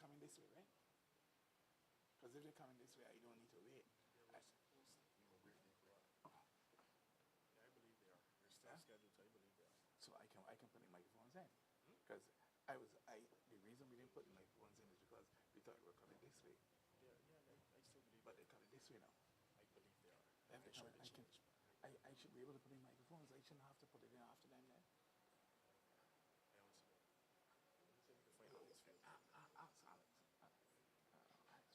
coming this way, right? Because if they're coming this way, I don't need to wait. Yeah, I believe they are. They're still scheduled, so I believe they are. So I can put the microphones in. Hmm? Because the reason we didn't put the microphones in is because we thought we were coming this way. Yeah, I still believe But they they're coming this way now. I believe they are. Then Make they're sure coming, they change. I should be able to put in microphones. I shouldn't have to put it in after them then. I also don't. Let me see if we can find Alex Field. Ask Alex. Alex.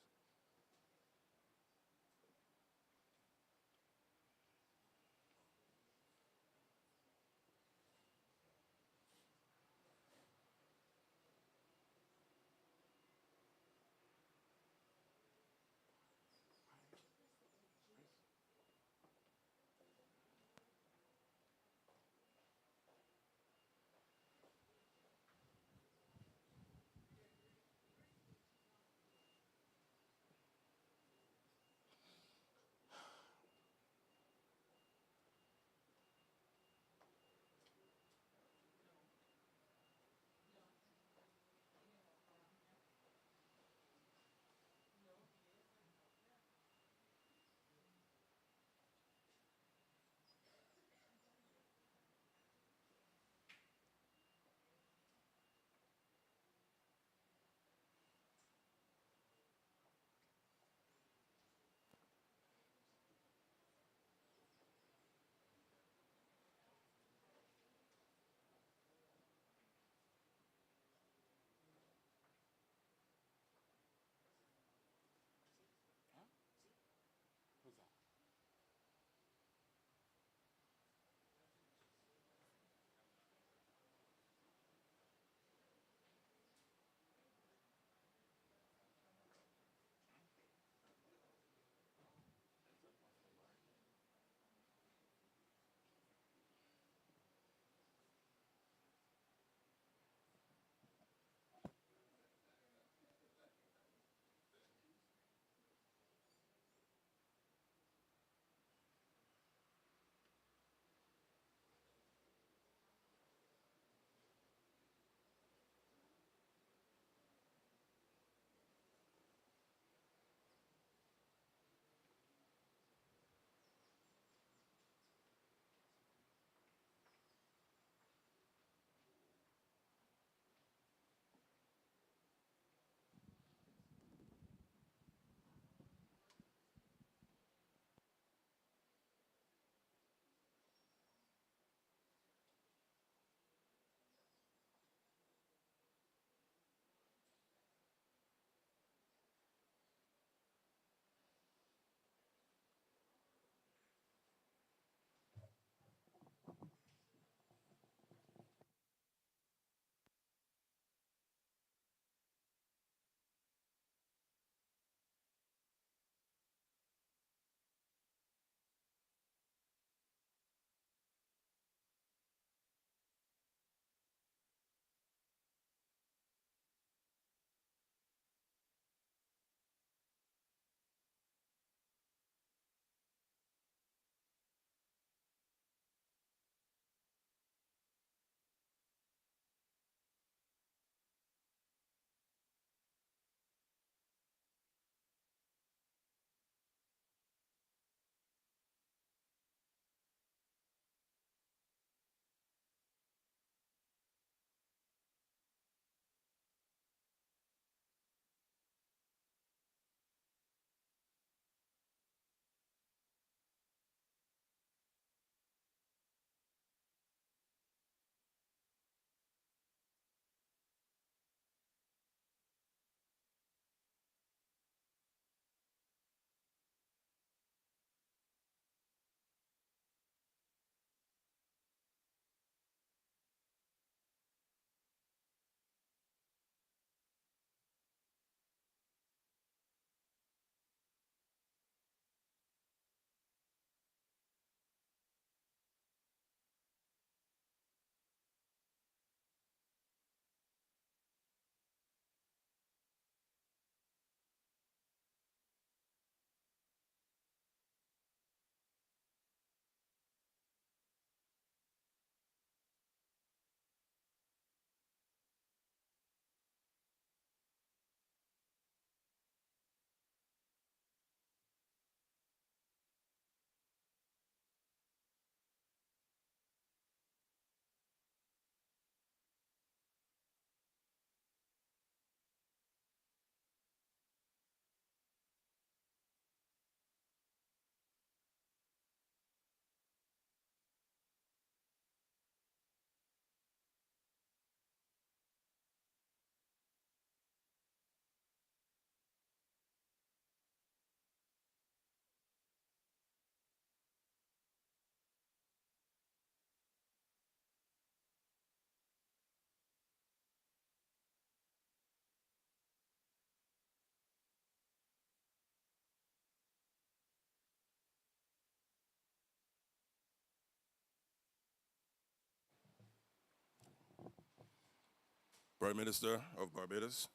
Prime Minister of Barbados,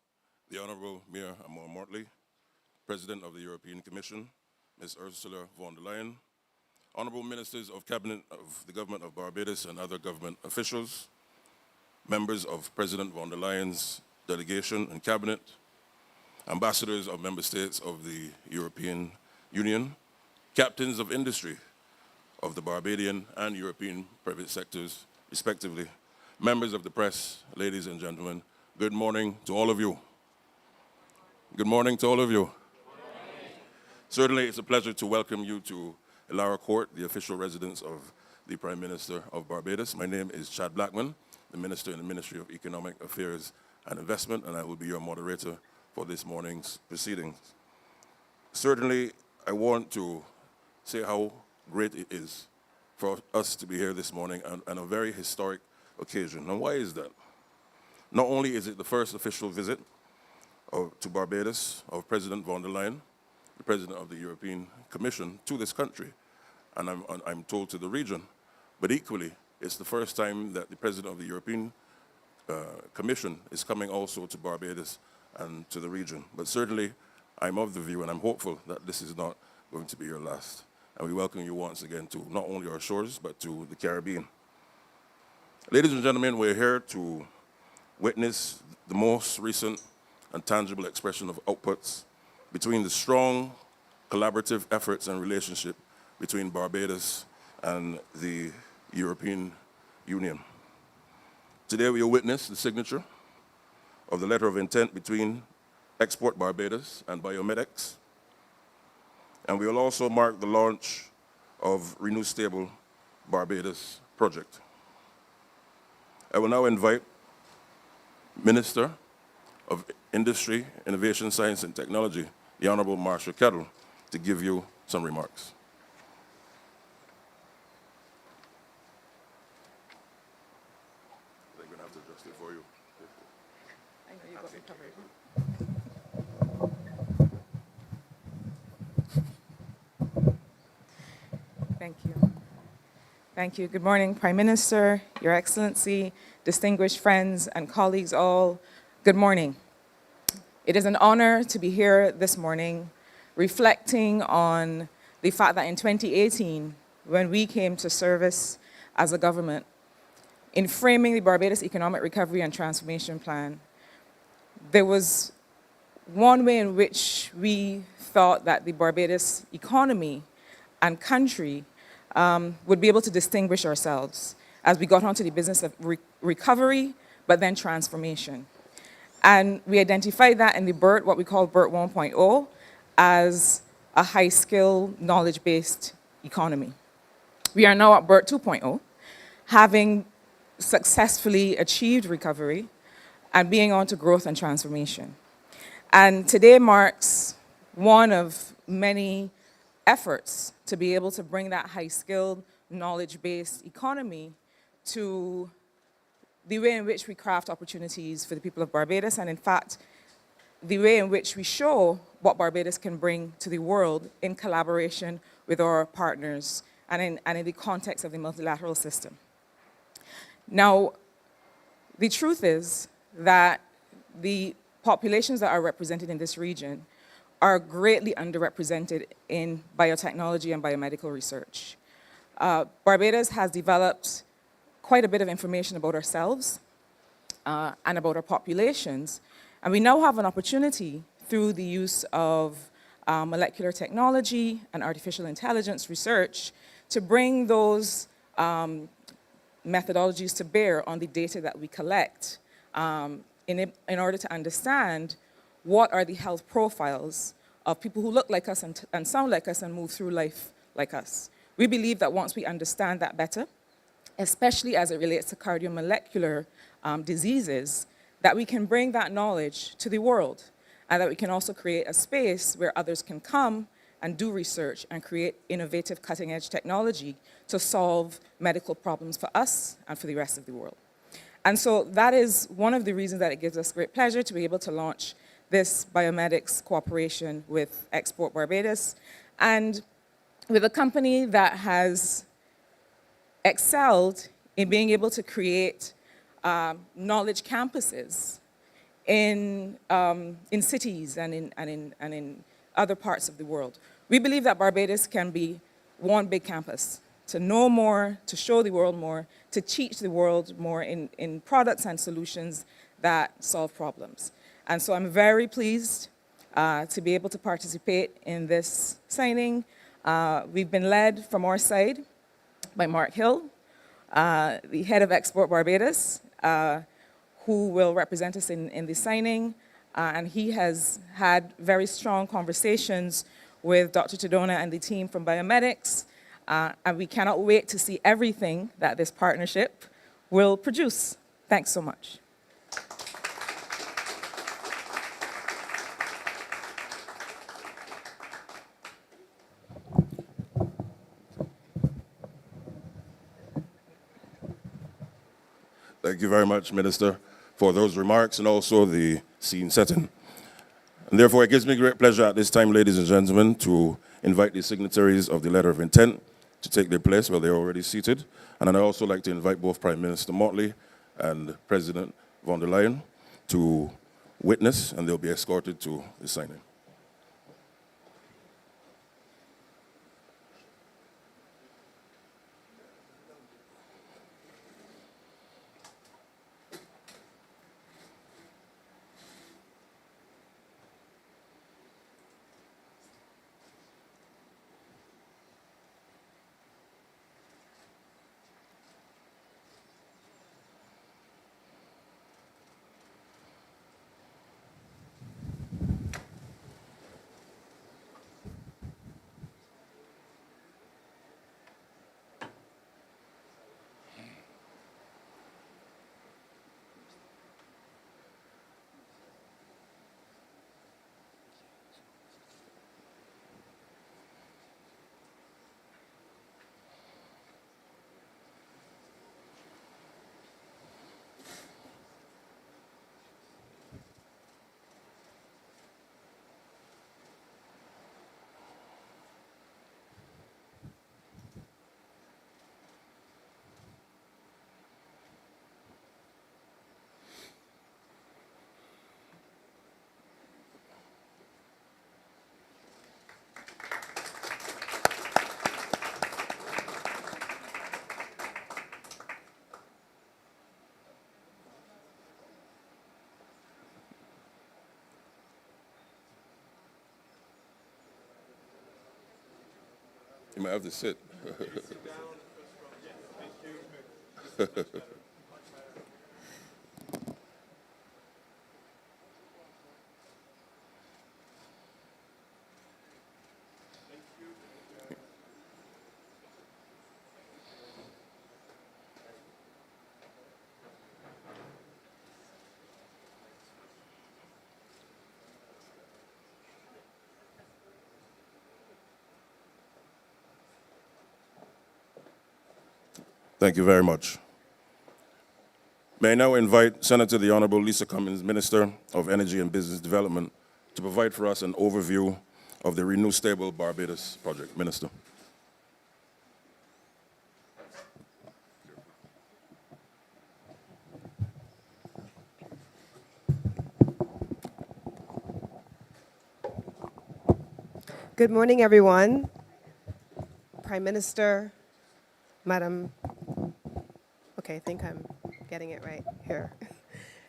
the Honourable Mayor Amor Mortley, President of the European Commission, Ms. Ursula von der Leyen, Honourable Ministers of Cabinet of the Government of Barbados and other government officials, members of President von der Leyen's delegation and cabinet, ambassadors of member states of the European Union, captains of industry of the Barbadian and European private sectors, respectively, members of the press, ladies and gentlemen, good morning to all of you. Good morning to all of you. Certainly, it's a pleasure to welcome you to Illawarra Court, the official residence of the Prime Minister of Barbados. My name is Chad Blackman, the Minister in the Ministry of Economic Affairs and Investment, and I will be your moderator for this morning's proceedings. Certainly, I want to say how great it is for us to be here this morning on a very historic occasion. And why is that? Not only is it the first official visit to Barbados of President von der Leyen, the President of the European Commission, to this country, and I'm told to the region, but equally, it's the first time that the President of the European Commission is coming also to Barbados and to the region. But certainly, I'm of the view and I'm hopeful that this is not going to be your last. And we welcome you once again to not only our shores, but to the Caribbean. Ladies and gentlemen, we're here to witness the most recent and tangible expression of outputs between the strong collaborative efforts and relationship between Barbados and the European Union. Today we will witness the signature of the letter of intent between Export Barbados and Biomedics, and we will also mark the launch of Renew Stable Barbados project. I will now invite Minister of Industry, Innovation, Science and Technology, the Honourable Marcia Kettle, to give you some remarks. I'm going to have to adjust it for you. I know you got me covered. Thank you. Thank you. Good morning, Prime Minister, Your Excellency, distinguished friends and colleagues all. Good morning. It is an honor to be here this morning reflecting on the fact that in 2018, when we came to service as a government, in framing the Barbados Economic Recovery and Transformation Plan, there was one way in which we thought that the Barbados economy and country would be able to distinguish ourselves as we got onto the business of recovery, but then transformation. And we identified that in the BERT, what we call BERT 1.0, as a high-skill, knowledge-based economy. We are now at BERT 2.0, having successfully achieved recovery and being on to growth and transformation. And today marks one of many efforts to be able to bring that high-skilled, knowledge-based economy to the way in which we craft opportunities for the people of Barbados, and in fact, the way in which we show what Barbados can bring to the world in collaboration with our partners and in the context of the multilateral system. Now, the truth is that the populations that are represented in this region are greatly underrepresented in biotechnology and biomedical research. Barbados has developed quite a bit of information about ourselves and about our populations, and we now have an opportunity through the use of molecular technology and artificial intelligence research to bring those methodologies to bear on the data that we collect in order to understand what are the health profiles of people who look like us and sound like us and move through life like us. We believe that once we understand that better, especially as it relates to cardiomolecular diseases, that we can bring that knowledge to the world, and that we can also create a space where others can come and do research and create innovative cutting-edge technology to solve medical problems for us and for the rest of the world. And so that is one of the reasons that it gives us great pleasure to be able to launch this biomedics cooperation with Export Barbados, and with a company that has excelled in being able to create knowledge campuses in cities and in other parts of the world. We believe that Barbados can be one big campus, to know more, to show the world more, to teach the world more in products and solutions that solve problems. And so I'm very pleased to be able to participate in this signing. We've been led from our side by Mark Hill, the head of Export Barbados, who will represent us in the signing. And he has had very strong conversations with Dr. Tadona and the team from Biomedics. And we cannot wait to see everything that this partnership will produce. Thanks so much. Thank you very much, Minister, for those remarks and also the scene setting. And therefore, it gives me great pleasure at this time, ladies and gentlemen, to invite the signatories of the letter of intent to take their place where they're already seated. And I'd also like to invite both Prime Minister Motley and President von der Leyen to witness, and they'll be escorted to the signing. You might have to sit. Thank you very much. May I now invite Senator the Honorable Lisa Cummins, Minister of Energy and Business Development, to provide for us an overview of the Renew Stable Barbados project. Minister. Good morning, everyone. Prime Minister, Madam, okay, I think I'm getting it right here.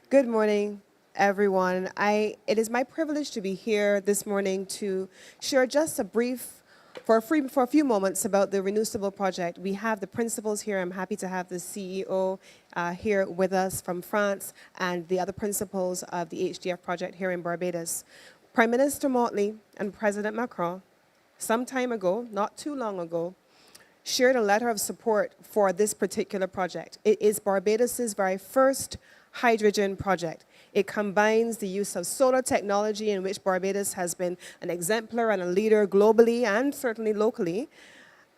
Good morning, everyone. It is my privilege to be here this morning to share just a brief, for a few moments about the Renew Stable project. We have the principals here. I'm happy to have the CEO here with us from France and the other principals of the HDF project here in Barbados. Prime Minister Motley and President Macron, some time ago, not too long ago, shared a letter of support for this particular project. It is Barbados's very first hydrogen project. It combines the use of solar technology, in which Barbados has been an exemplar and a leader globally and certainly locally,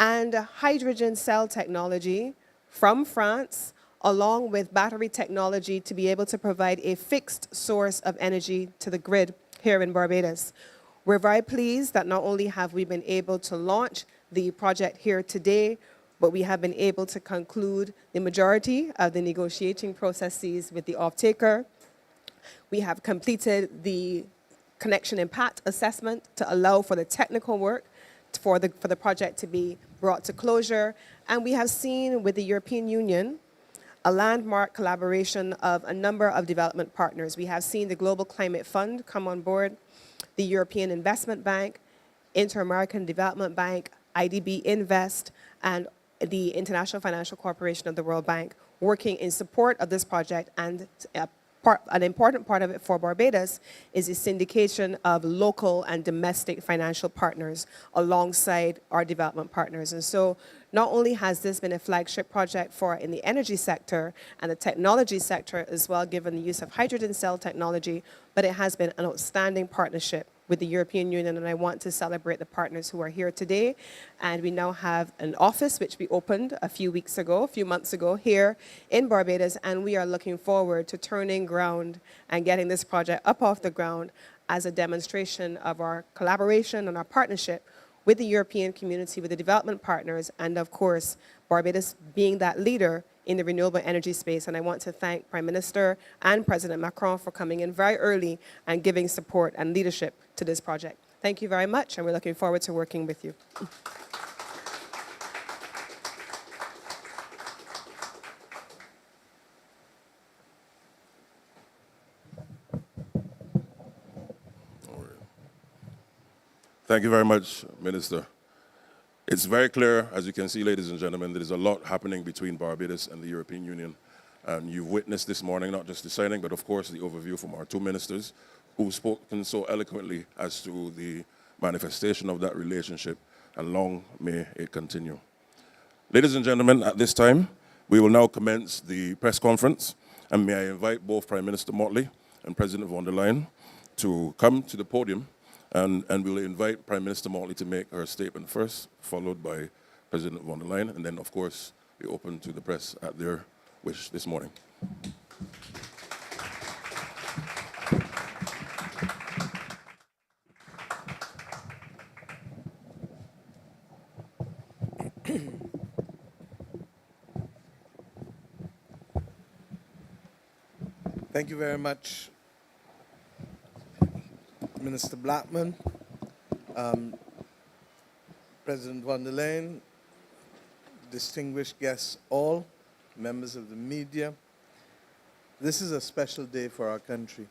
and hydrogen cell technology from France, along with battery technology to be able to provide a fixed source of energy to the grid here in Barbados. We're very pleased that not only have we been able to launch the project here today, but we have been able to conclude the majority of the negotiating processes with the off-taker. We have completed the connection impact assessment to allow for the technical work for the project to be brought to closure. And we have seen with the European Union a landmark collaboration of a number of development partners. We have seen the Global Climate Fund come on board, the European Investment Bank, Inter-American Development Bank, IDB Invest, and the International Financial Corporation of the World Bank working in support of this project. And an important part of it for Barbados is the syndication of local and domestic financial partners alongside our development partners. And so not only has this been a flagship project for in the energy sector and the technology sector as well, given the use of hydrogen cell technology, but it has been an outstanding partnership with the European Union, and I want to celebrate the partners who are here today. And we now have an office which we opened a few months ago here in Barbados, and we are looking forward to turning ground and getting this project up off the ground as a demonstration of our collaboration and our partnership with the European community, with the development partners, and of course, Barbados being that leader in the renewable energy space. And I want to thank Prime Minister and President Macron for coming in very early and giving support and leadership to this project. Thank you very much, and we're looking forward to working with you. Thank you very much, Minister. It's very clear, as you can see, ladies and gentlemen, there's a lot happening between Barbados and the European Union. And you've witnessed this morning, not just the signing, but of course the overview from our two ministers who've spoken so eloquently as to the manifestation of that relationship, and long may it continue. Ladies and gentlemen, at this time, we will now commence the press conference, and may I invite both Prime Minister Motley and President von der Leyen to come to the podium, and we'll invite Prime Minister Motley to make her statement first, followed by President von der Leyen, and then, of course, be open to the press at their wish this morning. Thank you very much, Minister Blackman, President von der Leyen, distinguished guests all, members of the media. This is a special day for our country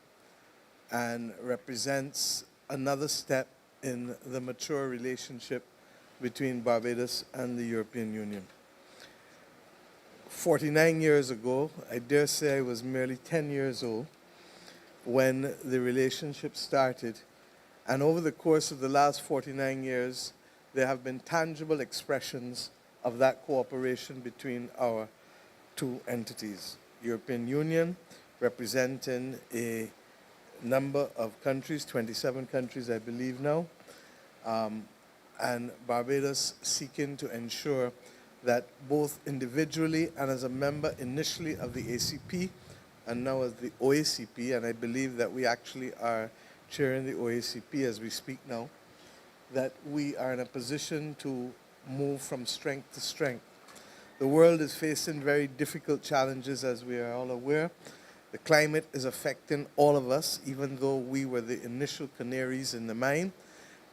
and represents another step in the mature relationship between Barbados and the European Union. 49 years ago, I dare say I was merely 10 years old when the relationship started. And over the course of the last 49 years, there have been tangible expressions of that cooperation between our two entities. European Union, representing a number of countries, 27 countries I believe now, and Barbados seeking to ensure that both individually and as a member initially of the ACP and now as the OACP, and I believe that we actually are chairing the OACP as we speak now, that we are in a position to move from strength to strength. The world is facing very difficult challenges, as we are all aware. The climate is affecting all of us, even though we were the initial canaries in the mine,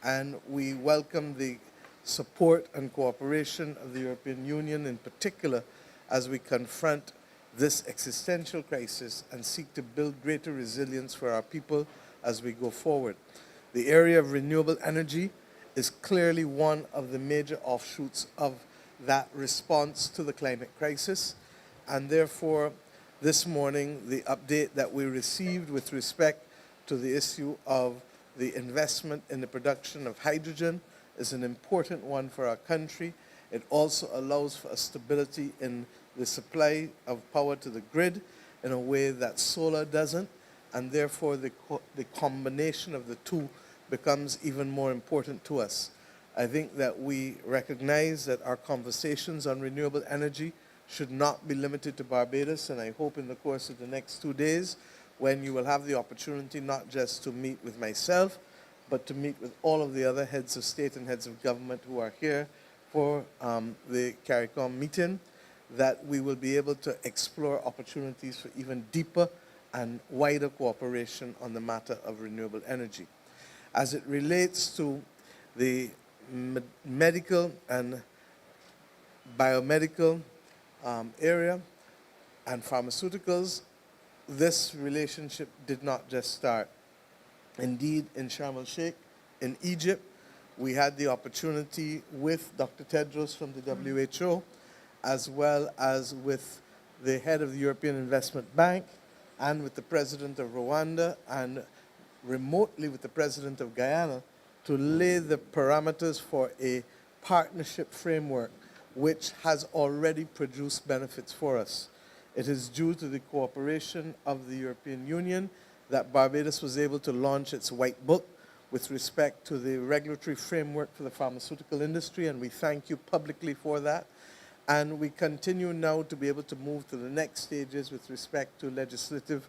and we welcome the support and cooperation of the European Union in particular as we confront this existential crisis and seek to build greater resilience for our people as we go forward. The area of renewable energy is clearly one of the major offshoots of that response to the climate crisis, and therefore this morning the update that we received with respect to the issue of the investment in the production of hydrogen is an important one for our country. It also allows for a stability in the supply of power to the grid in a way that solar doesn't, and therefore the combination of the two becomes even more important to us. I think that we recognize that our conversations on renewable energy should not be limited to Barbados, and I hope in the course of the next 2 days, when you will have the opportunity not just to meet with myself, but to meet with all of the other heads of state and heads of government who are here for the CARICOM meeting, that we will be able to explore opportunities for even deeper and wider cooperation on the matter of renewable energy. As it relates to the medical and biomedical area and pharmaceuticals, this relationship did not just start. Indeed, in Sharm el-Sheikh, in Egypt, we had the opportunity with Dr. Tedros from the WHO, as well as with the head of the European Investment Bank, and with the president of Rwanda, and remotely with the president of Guyana, to lay the parameters for a partnership framework which has already produced benefits for us. It is due to the cooperation of the European Union that Barbados was able to launch its white book with respect to the regulatory framework for the pharmaceutical industry, and we thank you publicly for that. And we continue now to be able to move to the next stages with respect to legislative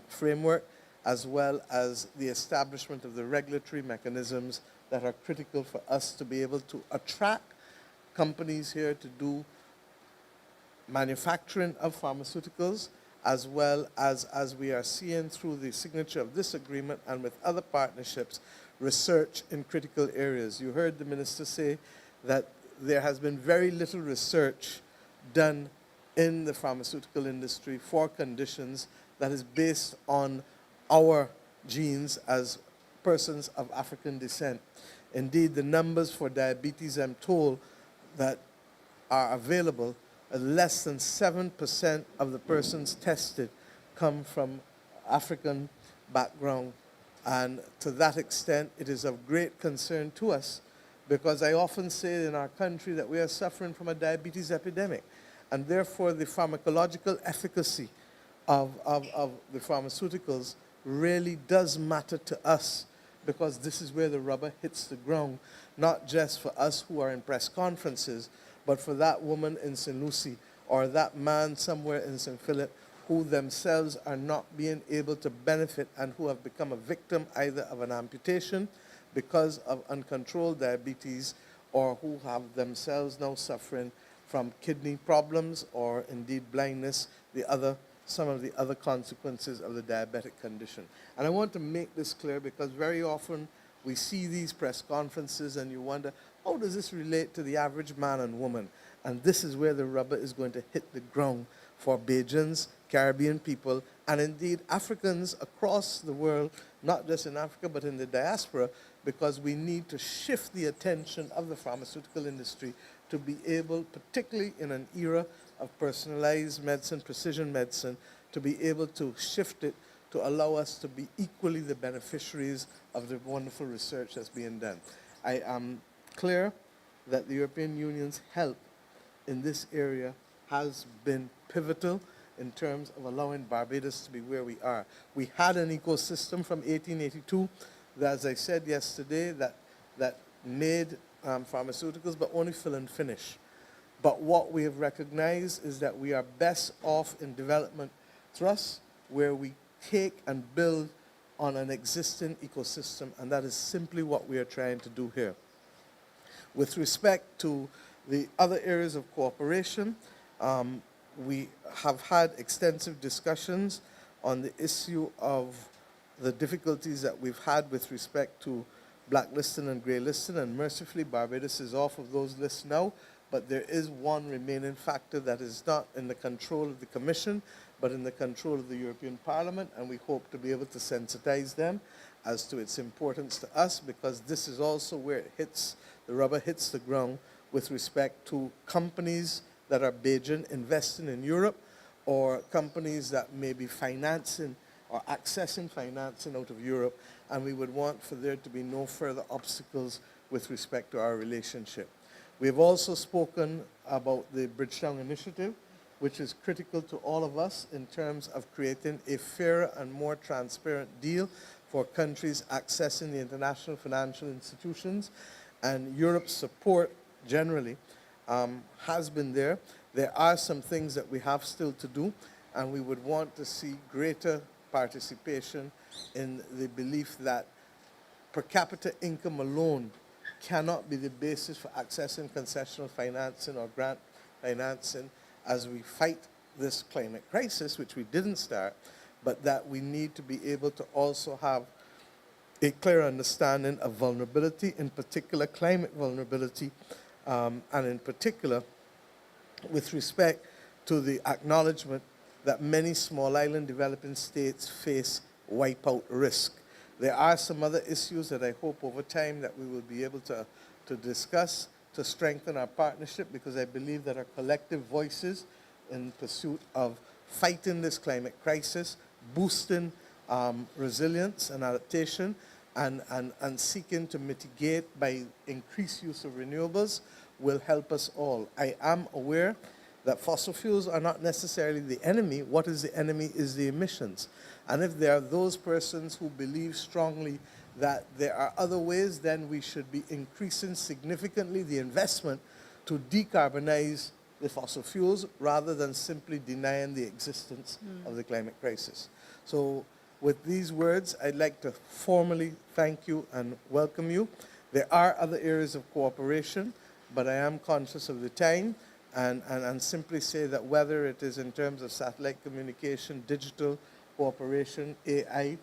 framework, as well as the establishment of the regulatory mechanisms that are critical for us to be able to attract companies here to do manufacturing of pharmaceuticals, as well as we are seeing through the signature of this agreement and with other partnerships, research in critical areas. You heard the minister say that there has been very little research done in the pharmaceutical industry for conditions that is based on our genes as persons of African descent. Indeed, the numbers for diabetes, I'm told, that are available, less than 7% of the persons tested come from African background. And to that extent, it is of great concern to us, because I often say in our country that we are suffering from a diabetes epidemic. And therefore, the pharmacological efficacy of the pharmaceuticals really does matter to us, because this is where the rubber hits the ground, not just for us who are in press conferences, but for that woman in St. Lucie or that man somewhere in St. Philip who themselves are not being able to benefit and who have become a victim either of an amputation because of uncontrolled diabetes, or who have themselves now suffering from kidney problems or indeed blindness, some of the other consequences of the diabetic condition. And I want to make this clear, because very often we see these press conferences and you wonder, how does this relate to the average man and woman? And this is where the rubber is going to hit the ground for Bajans, Caribbean people, and indeed Africans across the world, not just in Africa, but in the diaspora, because we need to shift the attention of the pharmaceutical industry to be able, particularly in an era of personalized medicine, precision medicine, to be able to shift it to allow us to be equally the beneficiaries of the wonderful research that's being done. I am clear that the European Union's help in this area has been pivotal in terms of allowing Barbados to be where we are. We had an ecosystem from 1882 that, as I said yesterday, that made pharmaceuticals, but only fill and finish. But what we have recognized is that we are best off in development thrusts, where we take and build on an existing ecosystem, and that is simply what we are trying to do here. With respect to the other areas of cooperation, we have had extensive discussions on the issue of the difficulties that we've had with respect to blacklisting and graylisting, and mercifully Barbados is off of those lists now, but there is one remaining factor that is not in the control of the Commission, but in the control of the European Parliament, and we hope to be able to sensitize them as to its importance to us, because this is also where it hits, the rubber hits the ground with respect to companies that are Bajan investing in Europe, or companies that may be financing or accessing financing out of Europe, and we would want for there to be no further obstacles with respect to our relationship. We have also spoken about the Bridgetown Initiative, which is critical to all of us in terms of creating a fairer and more transparent deal for countries accessing the international financial institutions. And Europe's support generally has been there. There are some things that we have still to do, and we would want to see greater participation in the belief that per capita income alone cannot be the basis for accessing concessional financing or grant financing as we fight this climate crisis, which we didn't start, but that we need to be able to also have a clear understanding of vulnerability, in particular climate vulnerability, and in particular with respect to the acknowledgement that many small island developing states face wipeout risk. There are some other issues that I hope over time that we will be able to discuss to strengthen our partnership, because I believe that our collective voices in pursuit of fighting this climate crisis, boosting resilience and adaptation, and seeking to mitigate by increased use of renewables will help us all. I am aware that fossil fuels are not necessarily the enemy. What is the enemy is the emissions. And if there are those persons who believe strongly that there are other ways, then we should be increasing significantly the investment to decarbonize the fossil fuels rather than simply denying the existence of the climate crisis. So with these words, I'd like to formally thank you and welcome you. There are other areas of cooperation, but I am conscious of the time and simply say that whether it is in terms of satellite communication, digital cooperation, AI,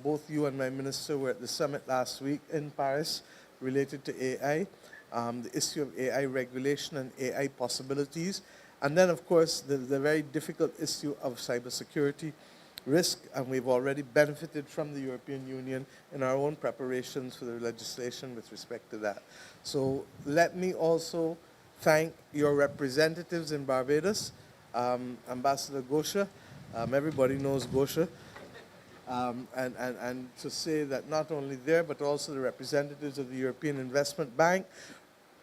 both you and my minister were at the summit last week in Paris related to AI, the issue of AI regulation and AI possibilities, and then of course the very difficult issue of cybersecurity risk, and we've already benefited from the European Union in our own preparations for the legislation with respect to that. So let me also thank your representatives in Barbados, Ambassador Gosha. Everybody knows Gosha. And to say that not only there, but also the representatives of the European Investment Bank,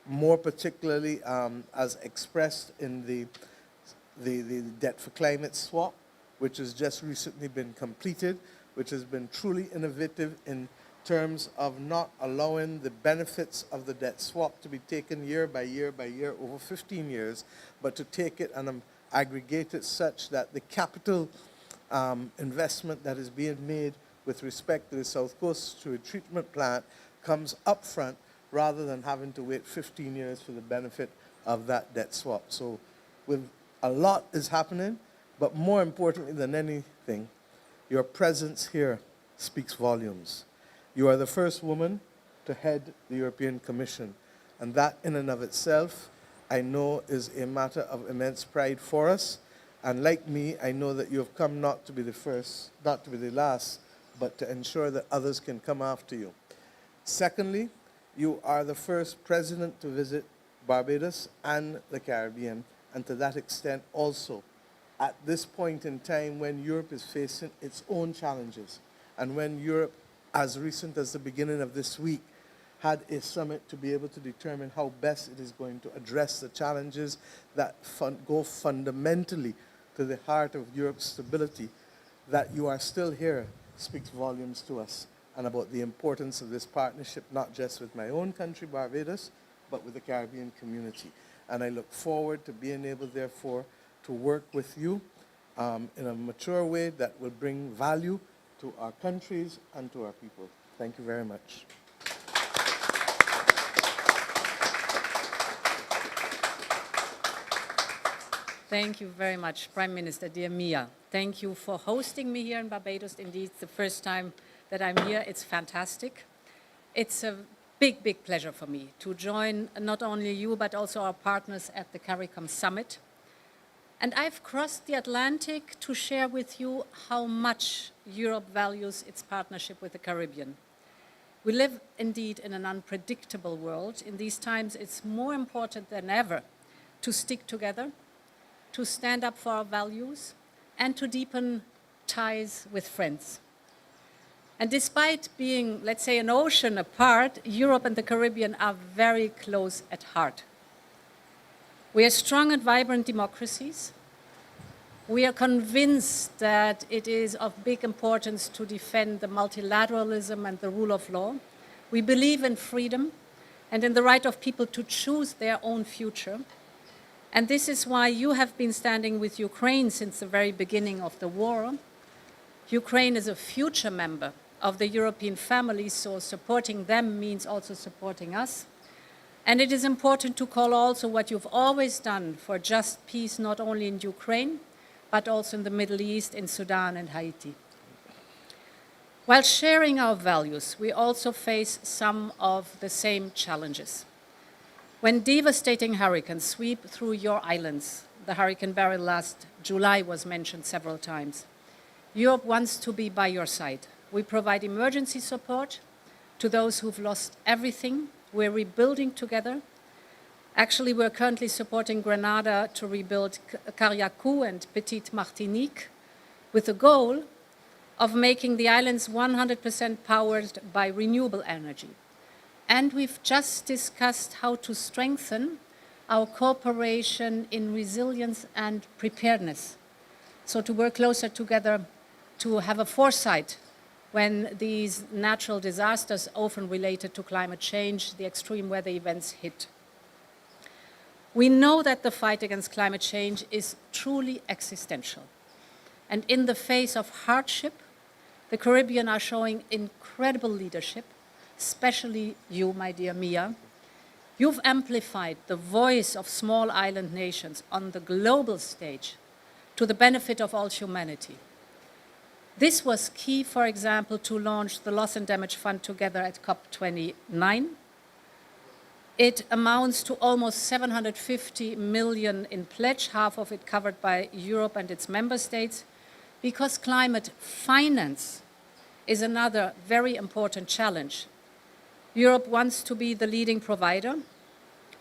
more particularly as expressed in the debt for climate swap, which has just recently been completed, which has been truly innovative in terms of not allowing the benefits of the debt swap to be taken year by year by year over 15 years, but to take it and aggregate it such that the capital investment that is being made with respect to the South Coast Sewage Treatment Plant comes up front rather than having to wait 15 years for the benefit of that debt swap. So a lot is happening, but more importantly than anything, your presence here speaks volumes. You are the first woman to head the European Commission, and that in and of itself, I know is a matter of immense pride for us. And like me, I know that you have come not to be the first, not to be the last, but to ensure that others can come after you. Secondly, you are the first president to visit Barbados and the Caribbean, and to that extent also, at this point in time when Europe is facing its own challenges, and when Europe, as recent as the beginning of this week, had a summit to be able to determine how best it is going to address the challenges that go fundamentally to the heart of Europe's stability, that you are still here speaks volumes to us and about the importance of this partnership, not just with my own country, Barbados, but with the Caribbean community. And I look forward to being able, therefore, to work with you in a mature way that will bring value to our countries and to our people. Thank you very much. Thank you very much, Prime Minister, dear Mia. Thank you for hosting me here in Barbados. Indeed, it's the first time that I'm here. It's fantastic. It's a big, big pleasure for me to join not only you, but also our partners at the CARICOM Summit. And I've crossed the Atlantic to share with you how much Europe values its partnership with the Caribbean. We live indeed in an unpredictable world. In these times, it's more important than ever to stick together, to stand up for our values, and to deepen ties with friends. And despite being, let's say, an ocean apart, Europe and the Caribbean are very close at heart. We are strong and vibrant democracies. We are convinced that it is of big importance to defend the multilateralism and the rule of law. We believe in freedom and in the right of people to choose their own future. And this is why you have been standing with Ukraine since the very beginning of the war. Ukraine is a future member of the European family, so supporting them means also supporting us. And it is important to call also what you've always done for just peace, not only in Ukraine, but also in the Middle East, in Sudan and Haiti. While sharing our values, we also face some of the same challenges. When devastating hurricanes sweep through your islands, the Hurricane Beryl last July was mentioned several times, Europe wants to be by your side. We provide emergency support to those who've lost everything. We're rebuilding together. Actually, we're currently supporting Grenada to rebuild Carriacou and Petite Martinique with the goal of making the islands 100% powered by renewable energy. And we've just discussed how to strengthen our cooperation in resilience and preparedness. So to work closer together, to have a foresight when these natural disasters, often related to climate change, the extreme weather events hit. We know that the fight against climate change is truly existential. And in the face of hardship, the Caribbean are showing incredible leadership, especially you, my dear Mia. You've amplified the voice of small island nations on the global stage to the benefit of all humanity. This was key, for example, to launch the Loss and Damage Fund together at COP29. It amounts to almost 750 million in pledge, half of it covered by Europe and its member states, because climate finance is another very important challenge. Europe wants to be the leading provider.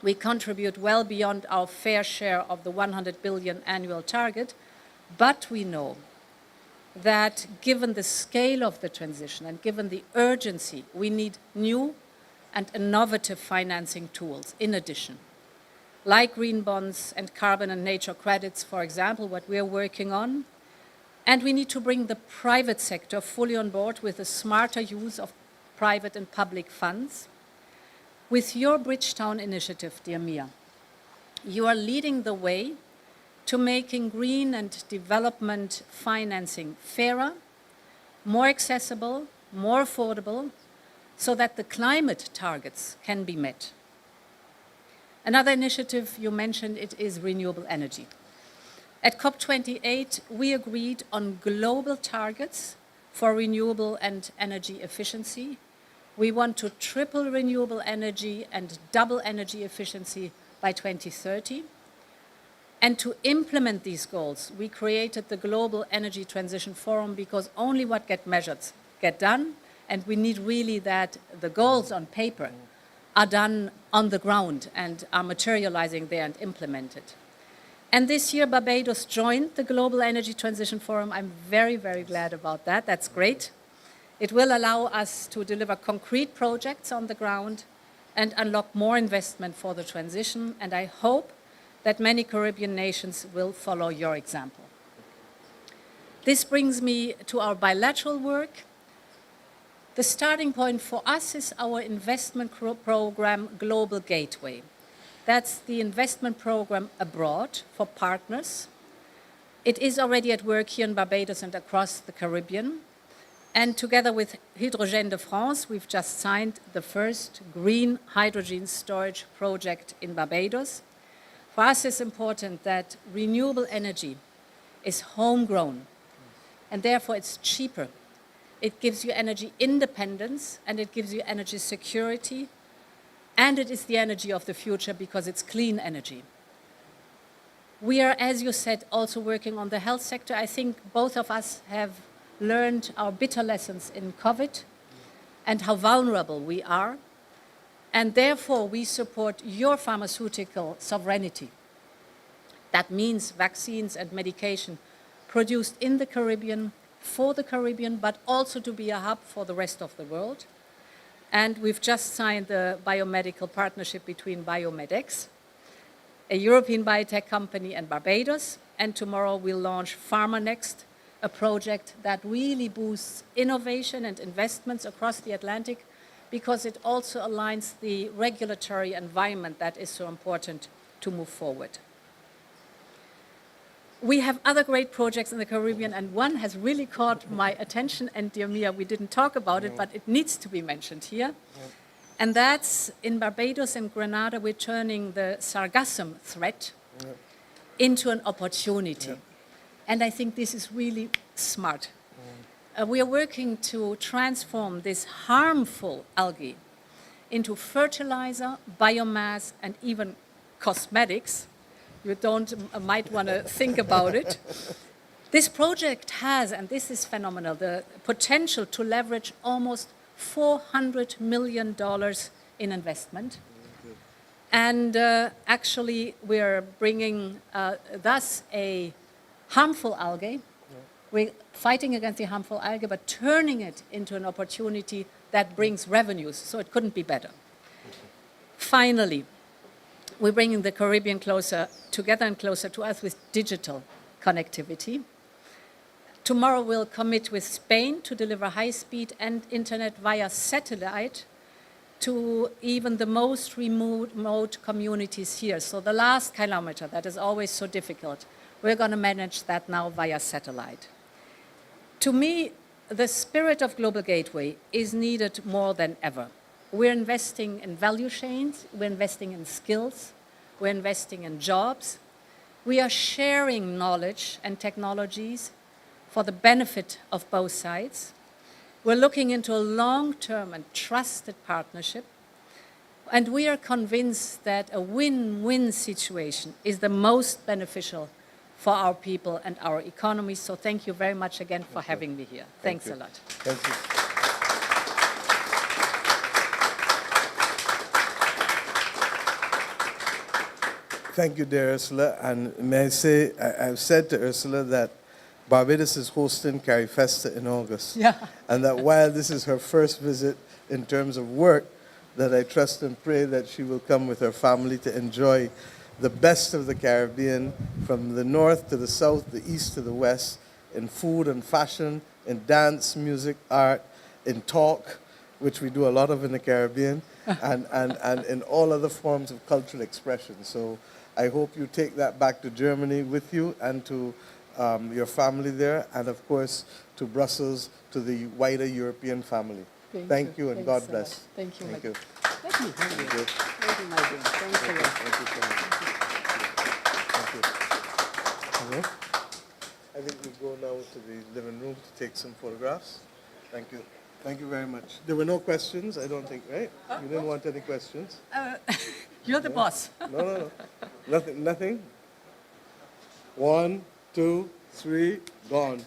We contribute well beyond our fair share of the 100 billion annual target, but we know that given the scale of the transition and given the urgency, we need new and innovative financing tools in addition, like green bonds and carbon and nature credits, for example, what we're working on. And we need to bring the private sector fully on board with a smarter use of private and public funds. With your Bridgetown initiative, dear Mia, you are leading the way to making green and development financing fairer, more accessible, more affordable, so that the climate targets can be met. Another initiative you mentioned, it is renewable energy. At COP28, we agreed on global targets for renewable and energy efficiency. We want to triple renewable energy and double energy efficiency by 2030. And to implement these goals, we created the Global Energy Transition Forum, because only what gets measured get done, and we need really that the goals on paper are done on the ground and are materializing there and implemented. And this year, Barbados joined the Global Energy Transition Forum. I'm very, very glad about that. That's great. It will allow us to deliver concrete projects on the ground and unlock more investment for the transition, and I hope that many Caribbean nations will follow your example. This brings me to our bilateral work. The starting point for us is our investment program, Global Gateway. That's the investment program abroad for partners. It is already at work here in Barbados and across the Caribbean. And together with Hydrogène de France, we've just signed the first green hydrogen storage project in Barbados. For us, it's important that renewable energy is homegrown, and therefore it's cheaper. It gives you energy independence, and it gives you energy security, and it is the energy of the future because it's clean energy. We are, as you said, also working on the health sector. I think both of us have learned our bitter lessons in COVID and how vulnerable we are. And therefore, we support your pharmaceutical sovereignty. That means vaccines and medication produced in the Caribbean, for the Caribbean, but also to be a hub for the rest of the world. And we've just signed the biomedical partnership between BioMedX, a European biotech company, and Barbados. And tomorrow we'll launch PharmaNext, a project that really boosts innovation and investments across the Atlantic, because it also aligns the regulatory environment that is so important to move forward. We have other great projects in the Caribbean, and one has really caught my attention, and dear Mia, we didn't talk about it, but it needs to be mentioned here. And that's in Barbados and Grenada, we're turning the sargassum threat into an opportunity. And I think this is really smart. We are working to transform this harmful algae into fertilizer, biomass, and even cosmetics. You might want to think about it. This project has, and this is phenomenal, the potential to leverage almost $400 million in investment. And actually, we're bringing thus a harmful algae. We're fighting against the harmful algae, but turning it into an opportunity that brings revenues. So it couldn't be better. Finally, we're bringing the Caribbean closer together and closer to us with digital connectivity. Tomorrow we'll commit with Spain to deliver high-speed and internet via satellite to even the most remote communities here. So the last kilometer, that is always so difficult, we're going to manage that now via satellite. To me, the spirit of Global Gateway is needed more than ever. We're investing in value chains, we're investing in skills, we're investing in jobs. We are sharing knowledge and technologies for the benefit of both sides. We're looking into a long-term and trusted partnership. And we are convinced that a win-win situation is the most beneficial for our people and our economy. So thank you very much again for having me here. Thanks a lot. Thank you. Thank you, dear Ursula. And may I say, I've said to Ursula that Barbados is hosting CariFesta in August. Yeah. And that while this is her first visit in terms of work, that I trust and pray that she will come with her family to enjoy the best of the Caribbean, from the north to the south, the east to the west, in food and fashion, in dance, music, art, in talk, which we do a lot of in the Caribbean, and in all other forms of cultural expression. So I hope you take that back to Germany with you and to your family there, and of course to Brussels, to the wider European family. Thank you, and God bless. Thank you. Thank you. Thank you. Thank you. Thank you, my dear. Thanks a lot. Thank you so much. Thank you. Okay. I think we go now to the living room to take some photographs. Thank you. Thank you very much. There were no questions, I don't think, right? You didn't want any questions? You're the boss. No. Nothing? 1, 2, 3, gone.